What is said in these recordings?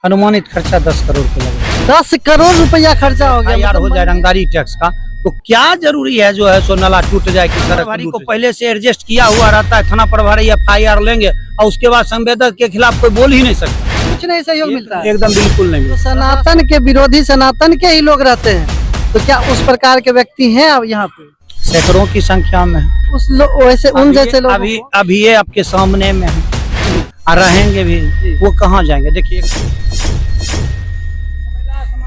अनुमानित खर्चा 10 करोड़ के लगभग। 10 करोड़ रुपया खर्चा हो गया। यार हो जाए रंगदारी टैक्स का, तो क्या जरूरी है जो है सो नाला टूट जाए कि सड़क प्रभारी को पहले से एडजस्ट किया हुआ रहता है। थाना प्रभारी FIR लेंगे और उसके बाद संवेदक के खिलाफ कोई बोल ही नहीं सकता। कुछ नहीं सहयोग मिलता है, एकदम बिल्कुल नहीं। तो सनातन के विरोधी सनातन के ही लोग रहते हैं, तो क्या उस प्रकार के व्यक्ति हैं अब यहाँ पे? सैकड़ों की संख्या में उस वैसे उन जैसे लोग अभी ये आपके सामने में है और रहेंगे भी, वो कहाँ जाएंगे? देखिए।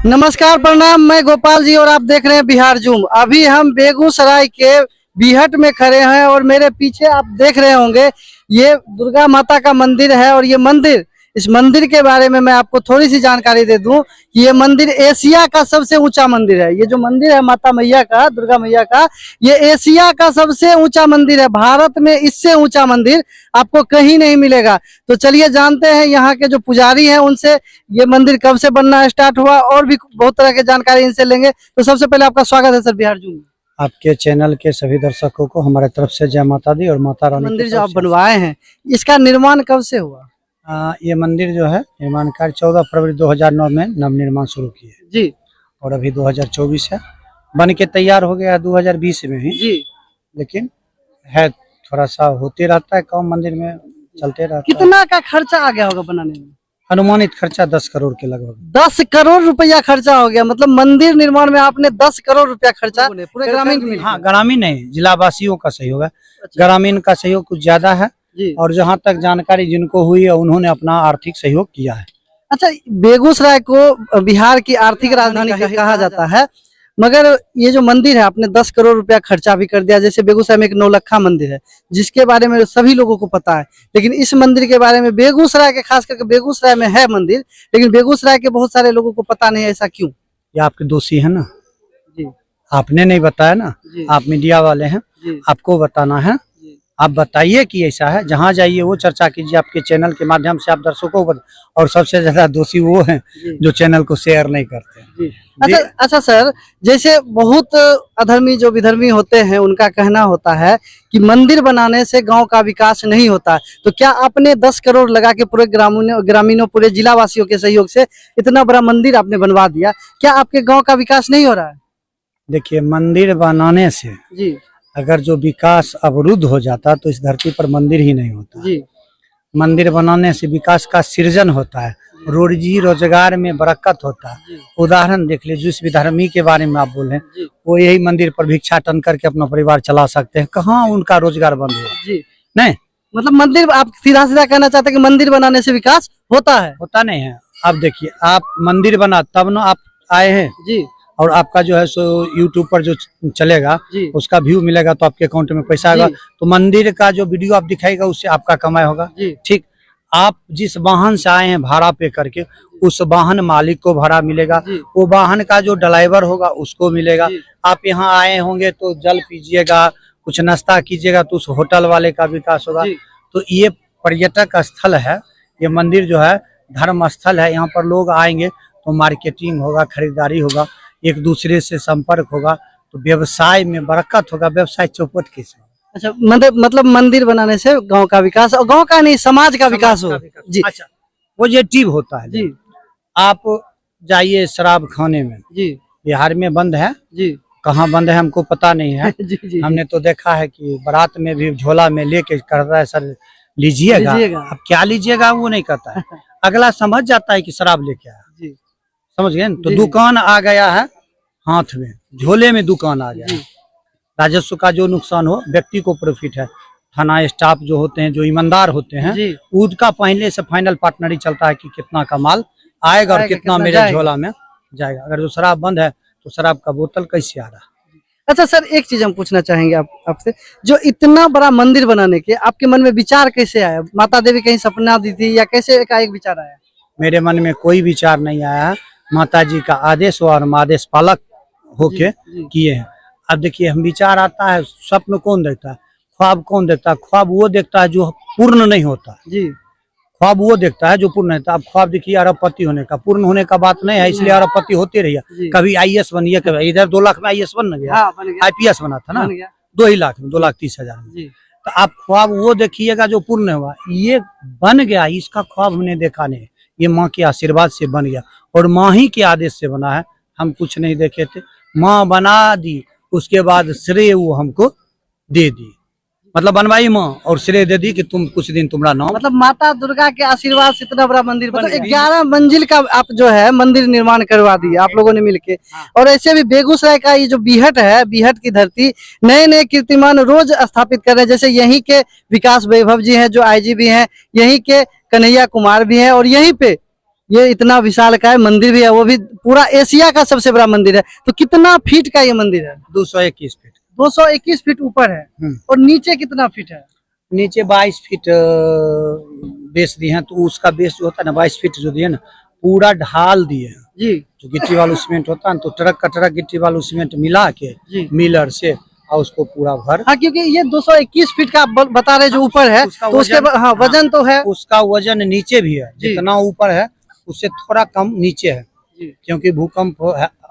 नमस्कार, प्रणाम, मैं गोपाल जी और आप देख रहे हैं बिहार जूम। अभी हम बेगूसराय के बीहट में खड़े हैं और मेरे पीछे आप देख रहे होंगे ये दुर्गा माता का मंदिर है। और ये मंदिर, इस मंदिर के बारे में मैं आपको थोड़ी सी जानकारी दे दूं कि ये मंदिर एशिया का सबसे ऊंचा मंदिर है। ये जो मंदिर है माता मैया का, दुर्गा मैया का, ये एशिया का सबसे ऊंचा मंदिर है। भारत में इससे ऊंचा मंदिर आपको कहीं नहीं मिलेगा। तो चलिए जानते हैं यहाँ के जो पुजारी हैं उनसे, ये मंदिर कब से बनना स्टार्ट हुआ और भी बहुत तरह की जानकारी इनसे लेंगे। तो सबसे पहले आपका स्वागत है सर बिहार जूम में। आपके चैनल के सभी दर्शकों को हमारे तरफ से जय माता दी और माता रानी। मंदिर जो आप बनवाए हैं, इसका निर्माण कब से हुआ? ये मंदिर जो है निर्माण कार्य 14 फरवरी 2009 में नवनिर्माण शुरू किए जी, और अभी 2024 है, बन के तैयार हो गया 2020 में ही जी। लेकिन है थोड़ा सा होते रहता है काम, मंदिर में चलते रहता है। कितना का खर्चा आ गया होगा बनाने में? अनुमानित खर्चा 10 करोड़ के लगभग। 10 करोड़ रुपया खर्चा हो गया, मतलब मंदिर निर्माण में आपने 10 करोड़ रुपया खर्चा पूरे ग्रामीण में? हाँ, ग्रामीण नहीं, जिला वासियों का सहयोग है। ग्रामीण का सहयोग कुछ ज्यादा है और जहाँ तक जानकारी जिनको हुई है उन्होंने अपना आर्थिक सहयोग किया है। अच्छा, बेगूसराय को बिहार की आर्थिक राजधानी कहा जाता है, मगर ये जो मंदिर है आपने 10 करोड़ रुपया खर्चा भी कर दिया। जैसे बेगूसराय में एक नौलखा मंदिर है जिसके बारे में सभी लोगों को पता है, लेकिन इस मंदिर के बारे में बेगूसराय के, खास करके बेगूसराय में है मंदिर, लेकिन बेगूसराय के बहुत सारे लोगों को पता नहीं है। ऐसा क्यों? ये आपके दोषी है ना जी, आपने नहीं बताया ना, आप मीडिया वाले हैं, आपको बताना है। आप बताइए कि ऐसा है, जहाँ जाइए वो चर्चा कीजिए आपके चैनल के माध्यम से आप दर्शकों को। और सबसे ज्यादा दोषी वो हैं जो चैनल को शेयर नहीं करते हैं। अच्छा सर, जैसे बहुत अधर्मी जो विधर्मी होते हैं उनका कहना होता है कि मंदिर बनाने से गांव का विकास नहीं होता, तो क्या आपने 10 करोड़ लगा के पूरे ग्रामीणों पूरे जिला वासियों के सहयोग से इतना बड़ा मंदिर आपने बनवा दिया, क्या आपके गाँव का विकास नहीं हो रहा है? देखिए, मंदिर बनाने से जी, अगर जो विकास अवरुद्ध हो जाता तो इस धरती पर मंदिर ही नहीं होता। जी, मंदिर बनाने से विकास का सृजन होता है, रोजी रोजगार में बरकत होता है। उदाहरण देख लीजिए, जिस विधर्मी के बारे में आप बोले वो यही मंदिर पर भिक्षाटन करके अपना परिवार चला सकते हैं, कहाँ उनका रोजगार बंद हुआ? नहीं, मतलब मंदिर, आप सीधा सीधा कहना चाहते हैं कि मंदिर बनाने से विकास होता है? होता नहीं है। आप देखिए, आप मंदिर बना तब ना आप आए हैं जी, और आपका जो है सो यूट्यूब पर जो चलेगा उसका व्यू मिलेगा तो आपके अकाउंट में पैसा आएगा। तो मंदिर का जो वीडियो आप दिखाएगा उससे आपका कमाई होगा। ठीक, आप जिस वाहन से आए हैं भाड़ा पे करके, उस वाहन मालिक को भाड़ा मिलेगा, वो वाहन का जो ड्राइवर होगा उसको मिलेगा। आप यहाँ आए होंगे तो जल पीजिएगा, कुछ नाश्ता कीजिएगा तो उस होटल वाले का विकास होगा। तो ये पर्यटक स्थल है, ये मंदिर जो है धर्म स्थल है। यहाँ पर लोग आएंगे तो मार्केटिंग होगा, खरीदारी होगा, एक दूसरे से संपर्क होगा, तो व्यवसाय में बरकत होगा, व्यवसाय चौपट के साथ। अच्छा, मतलब मंदिर बनाने से गांव का विकास, और गांव का नहीं समाज का विकास हो। जी, अच्छा, पॉजिटिव होता है जी। आप जाइए शराब खाने में, जी, बिहार में बंद है जी, कहाँ बंद है हमको पता नहीं है। जी, हमने तो देखा है कि बारात में भी झोला में लेके करता है, सर लीजिएगा, अब क्या लीजिएगा वो नहीं कहता है, अगला समझ जाता है कि शराब लेके आया, समझ गए। तो दुकान आ गया है हाथ में, झोले में दुकान आ गया है। राजस्व का जो नुकसान हो, व्यक्ति को प्रॉफिट है। थाना स्टाफ जो होते हैं, जो ईमानदार होते हैं, उसका पहले से फाइनल पार्टनरी चलता है कि कितना का माल आएगा और कितना मेरे झोला में जाएगा। अगर जो शराब बंद है तो शराब का बोतल कैसे आ रहा है? अच्छा सर, एक चीज हम पूछना चाहेंगे आपसे, जो इतना बड़ा मंदिर बनाने के आपके मन में विचार कैसे आया? माता देवी कहीं सपना दी थी या कैसे एकाएक विचार आया? मेरे मन में कोई विचार नहीं आया, माता जी का आदेश हुआ और हम आदेश पालक होके किए हैं। अब देखिए, हम विचार आता है, स्वप्न कौन देखता है, ख्वाब कौन देखता है? ख्वाब वो देखता है जो पूर्ण नहीं होता जी, ख्वाब वो देखता है जो पूर्ण नहीं होता। अब ख्वाब देखिए अरबपति होने का, पूर्ण होने का बात नहीं है, इसलिए अरबपति होते रहिए। कभी IAS बनिए, कभी इधर 2 लाख में IAS बन गया, IPS बना था ना 2 ही लाख में, 2,30,000 में। तो आप ख्वाब वो देखिएगा जो पूर्ण हुआ, ये बन गया, इसका ख्वाब हमने देखा नहीं, ये माँ के आशीर्वाद से बन गया और माँ ही के आदेश से बना है। हम कुछ नहीं देखे थे, माँ बना दी, उसके बाद श्रेय वो हमको दे दी, मतलब बनवाई माँ और श्रेय दे दी कि तुम कुछ दिन तुम्हारा नाम, मतलब माता दुर्गा के आशीर्वाद से इतना बड़ा मंदिर बन गया। 11 मंजिल का आप जो है मंदिर निर्माण करवा दिया आप लोगों ने मिलके। और ऐसे भी बेगूसराय का ये जो बीहट है, बीहट की धरती, नए नए कीर्तिमान रोज स्थापित कर रहे हैं। जैसे यहीं के विकास वैभव जी हैं जो आईजी हैं, यहीं के कन्हैया कुमार भी हैं, और यहीं पे ये इतना विशाल का मंदिर भी है, वो भी पूरा एशिया का सबसे बड़ा मंदिर है। तो कितना फीट का ये मंदिर है? 221 फीट। 221 फीट ऊपर है। और नीचे कितना फीट है? नीचे 22 फीट बेस दिए हैं, तो उसका बेस जो होता है ना 22 फीट जो दिए ना, पूरा ढाल दिए हैं जी। जो गिट्टी वालू सीमेंट होता है ना, तो ट्रक का ट्रक गिट्टी वालू सीमेंट मिला के मिलर से और उसको पूरा भर। हाँ, क्योंकि ये 221 फीट का आप बता रहे जो ऊपर है, तो उसके हाँ वजन तो है, उसका वजन नीचे भी है, जितना ऊपर है उससे थोड़ा कम नीचे है, क्योंकि भूकंप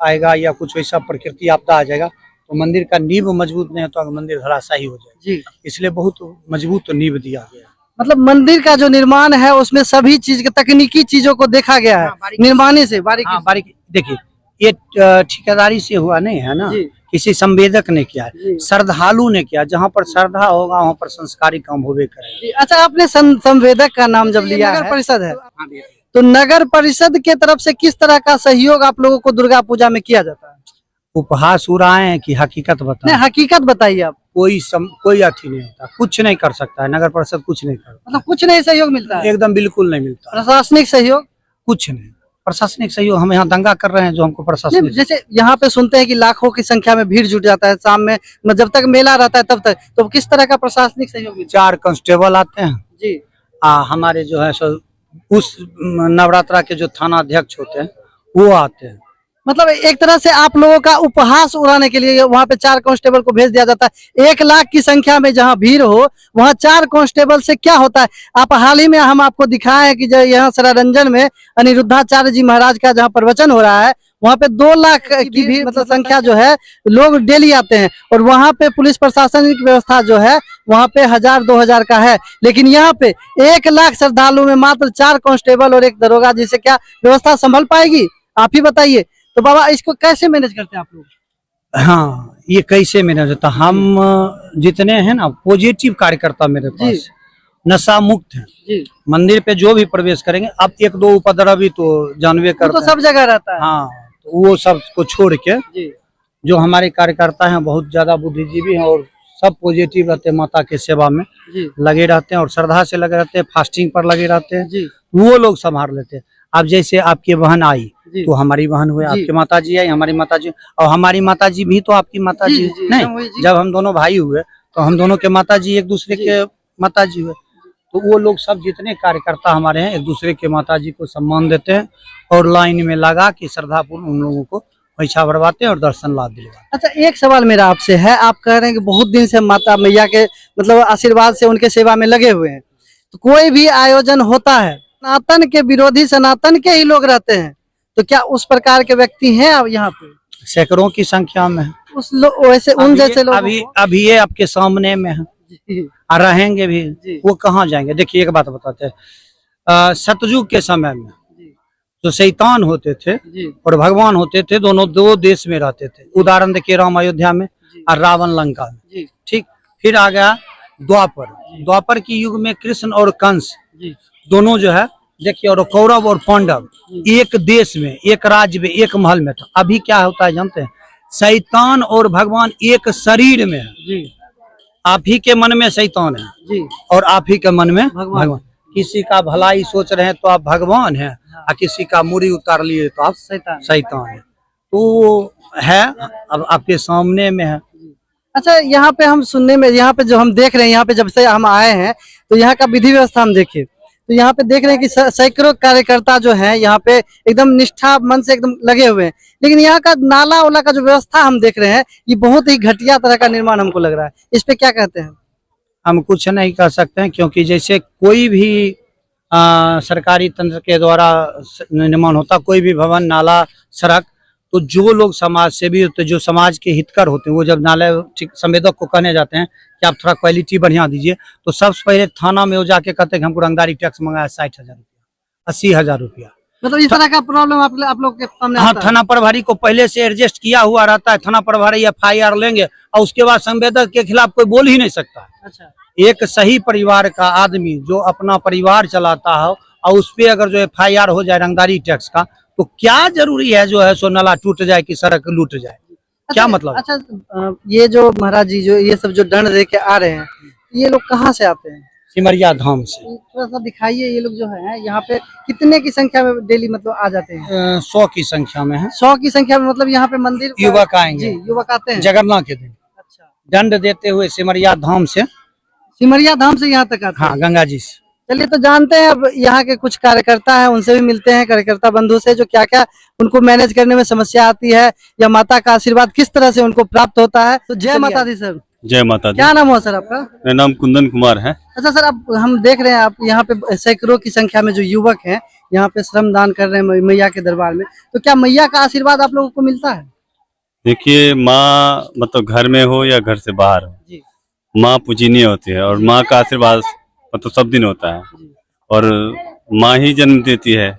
आएगा या कुछ वैसा प्रकृति आपदा आ जाएगा तो मंदिर का नींव मजबूत नहीं होता, तो मंदिर धराशायी हो जाएगा, इसलिए बहुत मजबूत नींव दिया गया। मतलब मंदिर का जो निर्माण है उसमें सभी चीज के तकनीकी चीजों को देखा गया है, निर्माणी से बारीकी। देखिए ये ठेकेदारी से हुआ नहीं है ना, किसी संवेदक ने किया है, श्रद्धालु ने किया। जहाँ पर श्रद्धा होगा वहाँ पर संस्कारी काम होवे करेगा। अच्छा, आपने संवेदक का नाम जब लिया, नगर परिषद है, तो नगर परिषद के तरफ से किस तरह का सहयोग आप लोगों को दुर्गा पूजा में किया जाता है? उपहास उड़ाए हैं कि हकीकत बताएं? नहीं, हकीकत बताइए आप। कोई अथी नहीं होता, कुछ नहीं कर सकता है नगर परिषद, कुछ नहीं करता, मतलब कुछ नहीं सहयोग मिलता है? एकदम बिल्कुल नहीं मिलता। प्रशासनिक सहयोग कुछ नहीं, प्रशासनिक सहयोग हम यहाँ दंगा कर रहे हैं जो हमको प्रशासनिक। जैसे यहाँ पे सुनते हैं कि लाखों की संख्या में भीड़ जुट जाता है शाम में, जब तक मेला रहता है तब तक, तो किस तरह का प्रशासनिक सहयोग मिलता है? 4 कांस्टेबल आते हैं जी। हमारे जो है सो उस नवरात्रा के जो थाना अध्यक्ष होते हैं वो आते हैं। मतलब एक तरह से आप लोगों का उपहास उड़ाने के लिए वहाँ पे 4 कांस्टेबल को भेज दिया जाता है। 1 लाख की संख्या में जहाँ भीड़ हो वहाँ 4 कांस्टेबल से क्या होता है? आप हाल ही में हम आपको दिखाए हैं कि जो यहाँ सरारंजन में अनिरुद्धाचार्य जी महाराज का जहाँ प्रवचन हो रहा है, वहाँ पे 2 लाख की भी मतलब संख्या जो है लोग डेली आते हैं, और वहाँ पे पुलिस प्रशासन की व्यवस्था जो है वहाँ पे 1000-2000 का है, लेकिन यहाँ पे 1 लाख श्रद्धालु में मात्र 4 कांस्टेबल और 1 दरोगा जी से क्या व्यवस्था संभल पाएगी? आप ही बताइए। तो बाबा इसको कैसे मैनेज करते हैं आप लोग? हाँ, ये कैसे मैनेज होता, हम जितने हैं ना पॉजिटिव कार्यकर्ता मेरे पास, नशा मुक्त है, मंदिर पे जो भी प्रवेश करेंगे, अब 1-2 उपद्रवी तो जानवे करते तो सब जगह रहता है। हाँ, तो वो सब को छोड़ के जो हमारे कार्यकर्ता हैं बहुत ज्यादा बुद्धिजीवी हैं और सब पॉजिटिव रहते हैं, माता के सेवा में लगे रहते हैं और श्रद्धा से लगे रहते हैं, फास्टिंग पर लगे रहते हैं, वो लोग संभाल लेते हैं। अब जैसे आपकी बहन आई तो हमारी बहन हुई, आपकी माताजी आई हमारी माताजी, और हमारी माताजी भी तो आपकी माताजी नहीं, जब हम दोनों भाई हुए तो हम दोनों के माताजी एक दूसरे के माताजी हुए, तो वो लोग सब जितने कार्यकर्ता हमारे हैं एक दूसरे के माताजी को सम्मान देते हैं और लाइन में लगा के श्रद्धापूर्ण उन लोगों को पैसा भरवाते हैं और दर्शन लाभ दिलवाते। अच्छा, एक सवाल मेरा आपसे है, आप कह रहे हैं कि बहुत दिन से माता मैया के मतलब आशीर्वाद से उनके सेवा में लगे हुए हैं, तो कोई भी आयोजन होता है, सनातन के विरोधी सनातन के ही लोग रहते हैं, तो क्या उस प्रकार के व्यक्ति हैं अब यहाँ पे? सैकड़ों की संख्या में उस वैसे उन जैसे लोग अभी ये आपके सामने में है और रहेंगे भी, वो कहाँ जाएंगे? देखिए एक बात बताते हैं, सतयुग के समय में जो शैतान होते थे और भगवान होते थे, दोनों 2 देश में रहते थे। उदाहरण देखिए, राम अयोध्या में और रावण लंका में, ठीक। फिर आ गया द्वापर की युग में कृष्ण और कंस दोनों जो है देखिए, और कौरव और पांडव एक देश में, एक राज्य में, एक महल में था। अभी क्या होता है जानते हैं? शैतान और भगवान एक शरीर में है। आप ही के मन में शैतान है और आप ही के मन में भगवान। किसी का भलाई सोच रहे हैं तो आप भगवान हैं, और किसी का मुड़ी उतार लिए तो आप शैतान है। तो है अब आपके सामने में है। अच्छा, यहाँ पे हम सुनने में, यहाँ पे जो हम देख रहे हैं, यहाँ पे जब से हम आए हैं तो यहाँ का विधि व्यवस्था हम देखे तो यहाँ पे देख रहे हैं कि सैकड़ों कार्यकर्ता जो हैं यहाँ पे एकदम निष्ठा मन से एकदम लगे हुए हैं, लेकिन यहाँ का नाला वाला का जो व्यवस्था हम देख रहे हैं ये बहुत ही घटिया तरह का निर्माण हमको लग रहा है। इस पे क्या कहते हैं? हम कुछ नहीं कर सकते हैं, क्योंकि जैसे कोई भी सरकारी तंत्र के द्वारा निर्माण होता, कोई भी भवन, नाला, सड़क, तो जो लोग समाज सेवी होते हैं, जो समाज के हितकर होते हैं, वो जब नाले संवेदक को कहने जाते हैं कि आप थोड़ा क्वालिटी बढ़िया दीजिए, तो सबसे पहले थाना में वो जाके कहते हैं कि हमको रंगदारी टैक्स मंगाया 60,000 रुपया। 80,000 रुपया। मतलब इस तरह का प्रॉब्लम आप लोग के सामने हाँ, आता है? थाना प्रभारी को पहले से एडजस्ट किया हुआ रहता है, थाना प्रभारी FIR लेंगे और उसके बाद संवेदक के खिलाफ कोई बोल ही नहीं सकता। अच्छा, एक सही परिवार का आदमी जो अपना परिवार चलाता है और उस पे अगर जो FIR हो जाए रंगदारी टैक्स का, तो क्या जरूरी है जो है सो नाला टूट जाए कि सड़क लूट जाए, क्या मतलब? अच्छा, ये जो महाराज जी जो ये सब जो दंड दे के आ रहे हैं, ये लोग कहाँ से आते हैं? सिमरिया धाम से थोड़ा सा दिखाइए, ये लोग जो है यहाँ पे कितने की संख्या में डेली मतलब आ जाते हैं? 100 की संख्या में है। 100 की संख्या में मतलब यहाँ पे मंदिर युवक आएंगे जी, युवक आते हैं जगन्नाथ के दिन अच्छा, दंड देते हुए सिमरिया धाम से। सिमरिया धाम से यहाँ तक आते हैं? हाँ, गंगा जी से। चलिए, तो जानते हैं अब यहाँ के कुछ कार्यकर्ता हैं, उनसे भी मिलते हैं, कार्यकर्ता बंधु से, जो क्या क्या उनको मैनेज करने में समस्या आती है या माता का आशीर्वाद किस तरह से उनको प्राप्त होता है। तो जय माता दी सर। जय माता दी। क्या नाम हुआ सर आपका? मेरा नाम कुंदन कुमार है। अच्छा सर, अब हम देख रहे हैं आप यहाँ पे सैकड़ों की संख्या में जो युवक हैं यहाँ पे श्रमदान कर रहे हैं मैया के दरबार में, तो क्या मैया का आशीर्वाद आप लोगों को मिलता है? देखिए, माँ मतलब घर में हो या घर से बाहर हो, जी, माँ पूजनीय होती है और माँ का आशीर्वाद मतलब सब दिन होता है जी, और माँ ही जन्म देती है,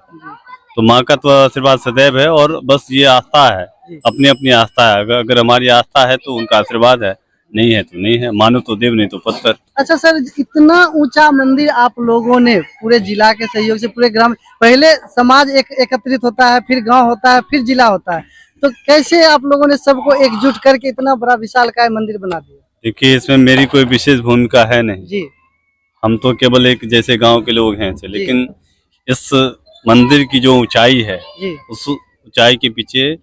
तो माँ का तो आशीर्वाद सदैव है। और बस ये आस्था है, जी। अपनी अपनी आस्था है। अगर हमारी आस्था है तो उनका आशीर्वाद है, नहीं है तो नहीं है। मानो तो देव, नहीं तो पत्थर। अच्छा सर, इतना ऊंचा मंदिर आप लोगों ने पूरे जिला के सहयोग से, पूरे ग्राम, पहले समाज एकत्रित होता है, फिर गांव होता है, फिर जिला होता है, तो कैसे आप लोगों ने सबको एकजुट करके इतना बड़ा विशालकाय मंदिर बना दिया? देखिए, इसमें मेरी कोई विशेष भूमिका है नहीं, जी, हम तो केवल एक जैसे गांव के लोग हैं ऐसे। लेकिन इस मंदिर की जो ऊंचाई है, जी, उस ऊंचाई के पीछे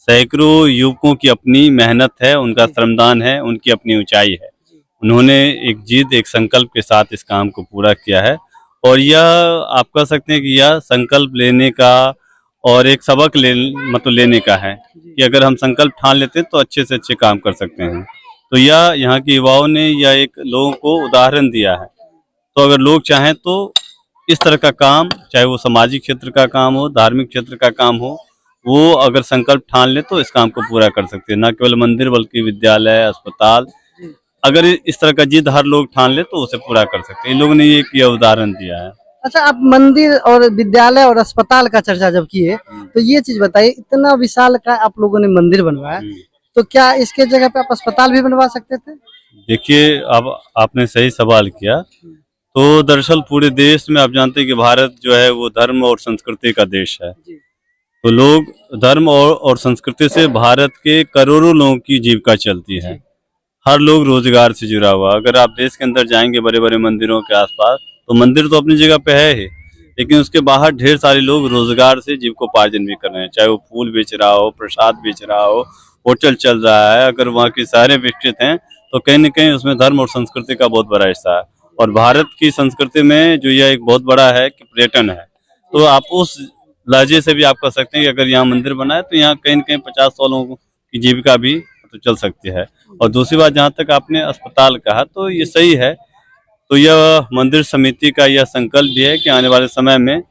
सैकड़ों युवकों की अपनी मेहनत है, उनका श्रमदान है, उनकी अपनी ऊंचाई है। उन्होंने एक जिद, एक संकल्प के साथ इस काम को पूरा किया है। और यह आप कह सकते हैं कि यह संकल्प लेने का और एक सबक मतलब लेने का है कि अगर हम संकल्प ठान लेते हैं तो अच्छे से अच्छे काम कर सकते हैं। तो यह यहाँ के युवाओं ने यह एक लोगों को उदाहरण दिया है। तो अगर लोग चाहें तो इस तरह का काम, चाहे वो सामाजिक क्षेत्र का काम हो, धार्मिक क्षेत्र का काम हो, वो अगर संकल्प ठान ले तो इस काम को पूरा कर सकते हैं। न केवल मंदिर बल्कि विद्यालय, अस्पताल, अगर इस तरह का जिद हर लोग ठान ले तो उसे पूरा कर सकते हैं। इन लोगों ने ये उदाहरण दिया है। अच्छा, आप मंदिर और विद्यालय और अस्पताल का चर्चा जब किए, तो ये चीज बताइए, इतना विशाल का आप लोगों ने मंदिर बनवाया, तो क्या इसके जगह पे आप अस्पताल भी बनवा सकते थे? देखिए, अब आपने सही सवाल किया। तो दरअसल पूरे देश में आप जानते हैं कि भारत जो है वो धर्म और संस्कृति का देश है। तो लोग धर्म और संस्कृति से भारत के करोड़ों लोगों की जीविका चलती है। हर लोग रोजगार से जुड़ा हुआ। अगर आप देश के अंदर जाएंगे बड़े बड़े मंदिरों के आसपास, तो मंदिर तो अपनी जगह पे है ही, लेकिन उसके बाहर ढेर सारे लोग रोजगार से जीविकोपार्जन भी कर रहे हैं। चाहे वो फूल बेच रहा हो, प्रसाद बेच रहा हो, होटल चल रहा है। अगर वहाँ की शहरें विकसित हैं तो कहीं न कहीं उसमें धर्म और संस्कृति का बहुत बड़ा हिस्सा है। और भारत की संस्कृति में जो यह एक बहुत बड़ा है कि पर्यटन है। तो आप उस लहजे से भी आप कह सकते हैं कि अगर यहाँ मंदिर बना है तो यहाँ कहीं न कहीं 50-100 लोगों की जीविका भी तो चल सकती है। और दूसरी बात, जहाँ तक आपने अस्पताल कहा, तो ये सही है। तो यह मंदिर समिति का यह संकल्प भी है कि आने वाले समय में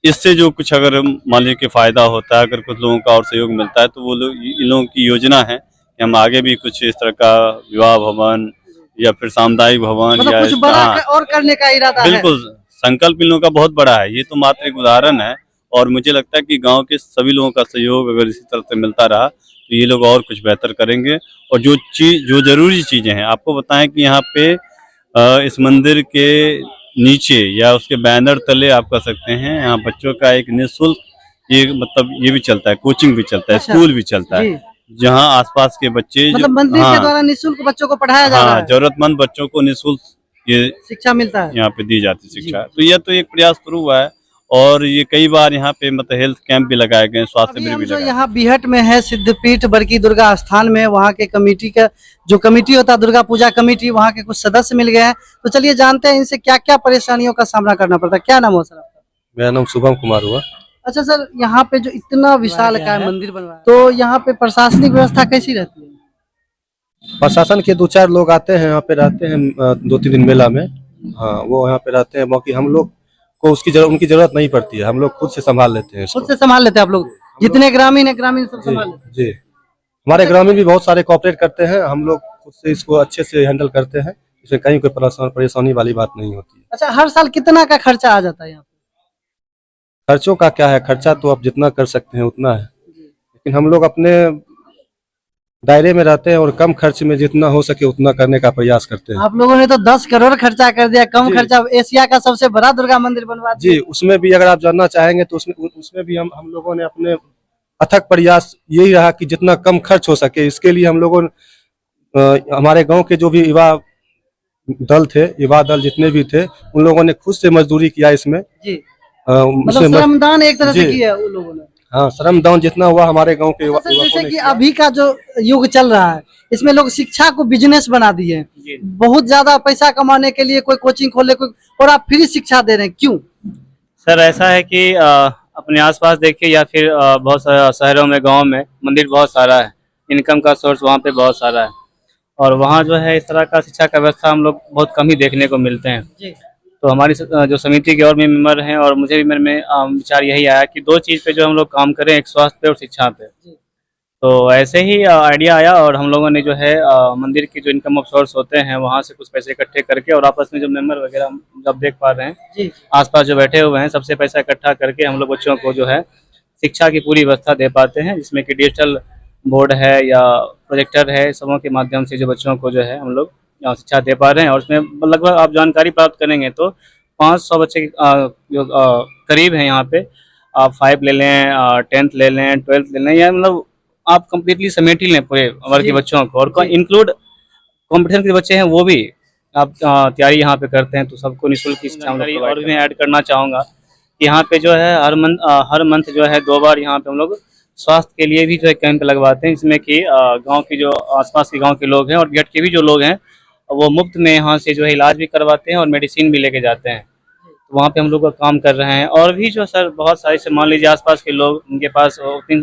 इससे जो कुछ अगर मान लीजिए कि फायदा होता है, अगर कुछ लोगों का और सहयोग मिलता है, तो वो लोग, इन लोगों की योजना है कि हम आगे भी कुछ इस तरह का विवाह भवन या फिर सामुदायिक भवन मतलब या कुछ बड़ा और करने का इरादा है? बिल्कुल, संकल्प इन लोगों का बहुत बड़ा है। ये तो मात्र एक उदाहरण है और मुझे लगता है कि गांव के सभी लोगों का सहयोग अगर इसी तरह से मिलता रहा तो ये लोग और कुछ बेहतर करेंगे। और जो जरूरी चीजें हैं, आपको बताएं कि यहाँ पे इस मंदिर के नीचे या उसके बैनर तले आप कह सकते हैं, यहाँ बच्चों का एक निःशुल्क ये भी चलता है, कोचिंग भी चलता है, स्कूल भी चलता है, जहाँ आसपास के बच्चे मतलब मंदिर के द्वारा निःशुल्क बच्चों को पढ़ाया जा रहा है। जरूरतमंद बच्चों को निःशुल्क ये शिक्षा मिलता है, यहाँ पे दी जाती शिक्षा। तो यह तो एक प्रयास शुरू हुआ है और ये कई बार यहाँ पे मतलब हेल्थ कैंप भी लगाए गए, स्वास्थ्य शिविर भी लगाए। यहाँ बीहट में है सिद्धपीठ बरकी दुर्गा स्थान में, वहाँ के कमेटी का जो कमेटी होता है, दुर्गा पूजा कमेटी, वहाँ के कुछ सदस्य मिल गए हैं। तो चलिए जानते हैं इनसे क्या क्या परेशानियों का सामना करना पड़ता है। क्या नाम हो सर आपका? मेरा नाम शुभम कुमार हुआ। अच्छा सर, यहाँ पे जो इतना विशाल का मंदिर बनवाया, तो यहाँ पे प्रशासनिक व्यवस्था कैसी रहती है? प्रशासन के 2-4 लोग आते हैं, यहाँ पे रहते हैं 2-3 दिन मेला में। हाँ, वो यहाँ पे रहते हैं। बाकी हम लोग को उनकी जरूरत नहीं पड़ती है, हम लोग खुद से संभाल लेते हैं। खुद से संभाल लेते हैं आप लोग? जितने ग्रामीण है, ग्रामीण सब संभाल लेते हैं? जी, हमारे ग्रामीण भी बहुत सारे कोऑपरेट करते हैं। हम लोग खुद से इसको अच्छे से हैंडल करते हैं, इसमें कहीं कोई परेशानी वाली बात नहीं होती है। अच्छा, हर साल कितना का खर्चा आ जाता है यहाँ? खर्चों का क्या है, खर्चा तो आप जितना कर सकते हैं उतना है, लेकिन हम लोग अपने दायरे में रहते हैं और कम खर्च में जितना हो सके उतना करने का प्रयास करते हैं। आप लोगों ने तो 10 करोड़ खर्चा कर दिया, कम जी। खर्चा, एशिया का सबसे बड़ा दुर्गा मंदिर बनवा दिया। जी, उसमें भी अगर आप जानना चाहेंगे तो उसमें भी हम लोगों ने अपने अथक प्रयास यही रहा कि जितना कम खर्च हो सके, इसके लिए हम लोगों हमारे गांव के जो भी युवा दल जितने भी थे, उन लोगों ने खुद से मजदूरी किया इसमें। जी, उसमें मतलब श्रमदान एक तरह से जी। किया उन लोगों ने। हाँ, श्रमदान जितना हुआ हमारे गांव के अच्छा, युवकों जैसे ने कि किया। अभी का जो युग चल रहा है, इसमें लोग शिक्षा को बिजनेस बना दिए हैं, बहुत ज्यादा पैसा कमाने के लिए कोई कोचिंग खोले, कोई, और आप फ्री शिक्षा दे रहे हैं, क्यों? सर ऐसा है कि अपने आसपास देखिए या फिर बहुत सारे शहरों में, गांव में मंदिर बहुत सारा है, इनकम का सोर्स वहाँ पे बहुत सारा है, और वहाँ जो है इस तरह का शिक्षा का व्यवस्था हम लोग बहुत कम ही देखने को मिलते हैं। जी। तो हमारी जो समिति के और भी मेंबर हैं, और मुझे भी मेरे में विचार यही आया कि 2 चीज़ पे जो हम लोग काम करें, एक स्वास्थ्य पे और शिक्षा पे। तो ऐसे ही आइडिया आया और हम लोगों ने जो है मंदिर की जो इनकम ऑफ सोर्स होते हैं वहाँ से कुछ पैसे इकट्ठे करके, और आपस में जो मेंबर वगैरह हम जब देख पा रहे हैं, जी। आसपास जो बैठे हुए हैं, सबसे पैसा इकट्ठा करके हम लोग बच्चों को जो है शिक्षा की पूरी व्यवस्था दे पाते हैं, जिसमें कि डिजिटल बोर्ड है या प्रोजेक्टर है, सबों के माध्यम से जो बच्चों को जो है हम लोग शिक्षा दे पा रहे हैं। और उसमें लगभग आप जानकारी प्राप्त करेंगे तो 500 बच्चे जो करीब हैं यहाँ पे। आप 5 ले लें, 10th ले लें, 12th ले लें, या मतलब आप कम्प्लीटली समेट ही लें पूरे वर्ग के बच्चों को, और इंक्लूड कॉम्पिटिशन के बच्चे हैं वो भी आप तैयारी यहाँ पे करते हैं। तो सबको निःशुल्क की शिक्षा हम लोग और भी मैं ऐड करना चाहूँगा कि यहाँ पे जो है हर मंथ जो है 2 बार यहाँ पे हम लोग स्वास्थ्य के लिए भी जो है कैंप लगवाते हैं, जिसमें कि गांव की जो आसपास के गांव के लोग हैं और बिहार के भी जो लोग हैं वो मुफ्त में यहाँ से जो है इलाज भी करवाते हैं और मेडिसिन भी लेके जाते हैं। तो वहाँ पे हम लोग का काम कर रहे हैं। और भी जो सर बहुत सारे से मान लीजिए आसपास के लोग, उनके पास उतने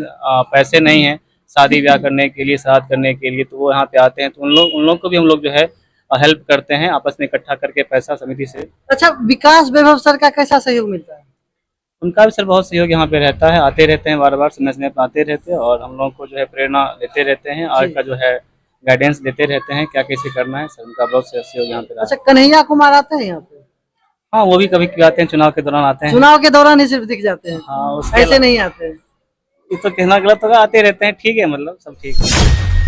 पैसे नहीं हैं शादी ब्याह करने के लिए, श्राद्ध करने के लिए, तो वो यहाँ पे आते हैं। तो उन लोग को भी हम लोग जो है हेल्प करते हैं, आपस में इकट्ठा करके पैसा समिति से। अच्छा, विकास वैभव सर का कैसा सहयोग मिलता है? उनका भी सर बहुत सहयोग यहाँ पे रहता है, आते रहते हैं, बार बार समय समय पर आते रहते हैं, और हम लोग को जो है प्रेरणा देते रहते हैं, आगे का जो है गाइडेंस देते रहते हैं क्या कैसे करना है। सर उनका बहुत सहयोग यहाँ पे। अच्छा, कन्हैया कुमार आते हैं यहाँ पे? हाँ, वो भी कभी कभी आते हैं, चुनाव के दौरान आते हैं। चुनाव के दौरान ही सिर्फ दिख जाते हैं? हाँ, उसके ऐसे नहीं आते हैं? ये तो कहना गलत होगा, आते रहते हैं। ठीक है, मतलब सब ठीक है।